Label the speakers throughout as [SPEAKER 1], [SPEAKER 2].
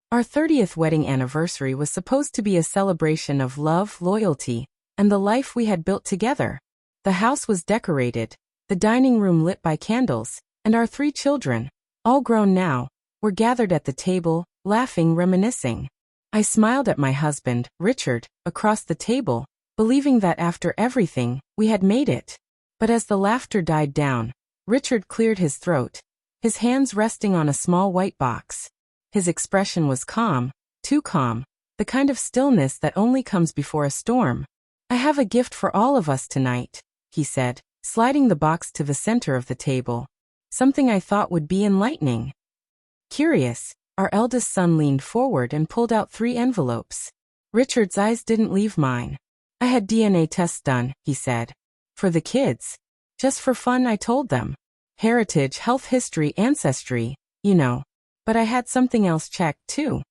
[SPEAKER 1] Our 30th wedding anniversary was supposed to be a celebration of love, loyalty, and the life we had built together. The house was decorated, the dining room lit by candles, and our 3 children, all grown now, were gathered at the table, laughing, reminiscing. I smiled at my husband, Richard, across the table, believing that after everything, we had made it. But as the laughter died down, Richard cleared his throat, his hands resting on a small white box. His expression was calm, too calm, the kind of stillness that only comes before a storm. "I have a gift for all of us tonight," he said, sliding the box to the center of the table. "Something I thought would be enlightening." Curious, our eldest son leaned forward and pulled out 3 envelopes. Richard's eyes didn't leave mine. "I had DNA tests done," he said. "For the kids. Just for fun, I told them. Heritage, health history, ancestry, you know. But I had something else checked, too."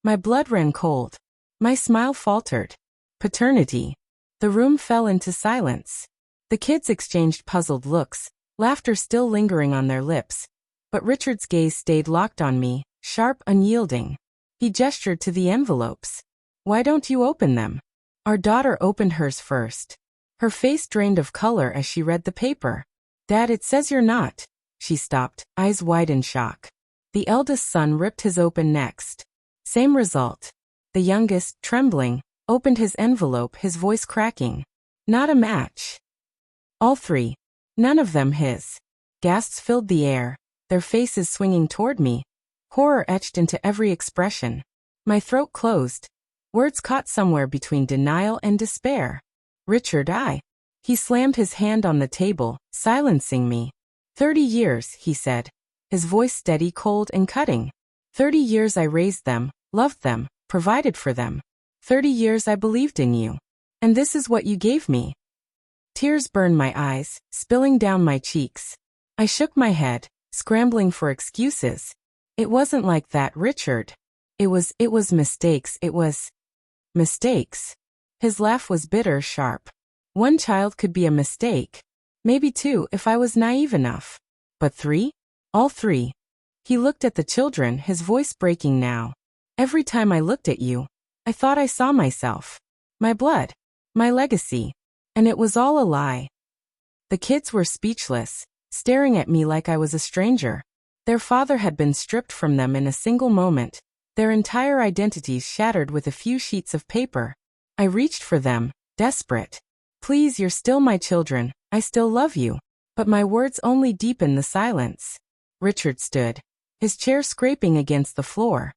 [SPEAKER 1] My blood ran cold. My smile faltered. Paternity. The room fell into silence. The kids exchanged puzzled looks, laughter still lingering on their lips. But Richard's gaze stayed locked on me, sharp, unyielding. He gestured to the envelopes. "Why don't you open them?" Our daughter opened hers first. Her face drained of color as she read the paper. "Dad, it says you're not." She stopped, eyes wide in shock. The eldest son ripped his open next. Same result. The youngest, trembling, opened his envelope, his voice cracking. "Not a match." All 3. None of them his. Gasps filled the air, their faces swinging toward me. Horror etched into every expression. My throat closed. Words caught somewhere between denial and despair. "Richard, I." He slammed his hand on the table, silencing me. 30 years, he said, his voice steady, cold, and cutting. 30 years I raised them, loved them, provided for them. 30 years I believed in you. And this is what you gave me. Tears burned my eyes, spilling down my cheeks. I shook my head, scrambling for excuses. "It wasn't like that, Richard. It was mistakes, it was..." "Mistakes?" His laugh was bitter, sharp. "1 child could be a mistake. Maybe 2 if I was naive enough. But 3? All 3. He looked at the children, his voice breaking now. "Every time I looked at you, I thought I saw myself. My blood. My legacy. And it was all a lie." The kids were speechless, staring at me like I was a stranger. Their father had been stripped from them in a single moment, their entire identities shattered with a few sheets of paper. I reached for them, desperate. "Please, you're still my children, I still love you." But my words only deepened the silence. Richard stood, his chair scraping against the floor.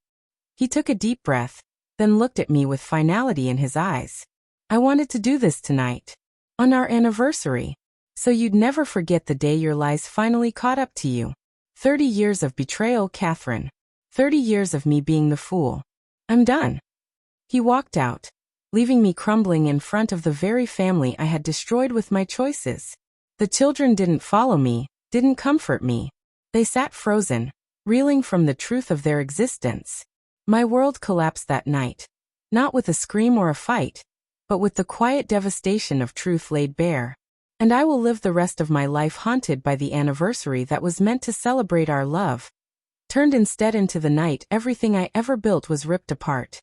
[SPEAKER 1] He took a deep breath, then looked at me with finality in his eyes. "I wanted to do this tonight. On our anniversary. So you'd never forget the day your lies finally caught up to you. 30 years of betrayal, Catherine. 30 years of me being the fool. I'm done." He walked out, leaving me crumbling in front of the very family I had destroyed with my choices. The children didn't follow me, didn't comfort me. They sat frozen, reeling from the truth of their existence. My world collapsed that night, not with a scream or a fight, but with the quiet devastation of truth laid bare. And I will live the rest of my life haunted by the anniversary that was meant to celebrate our love, turned instead into the night everything I ever built was ripped apart.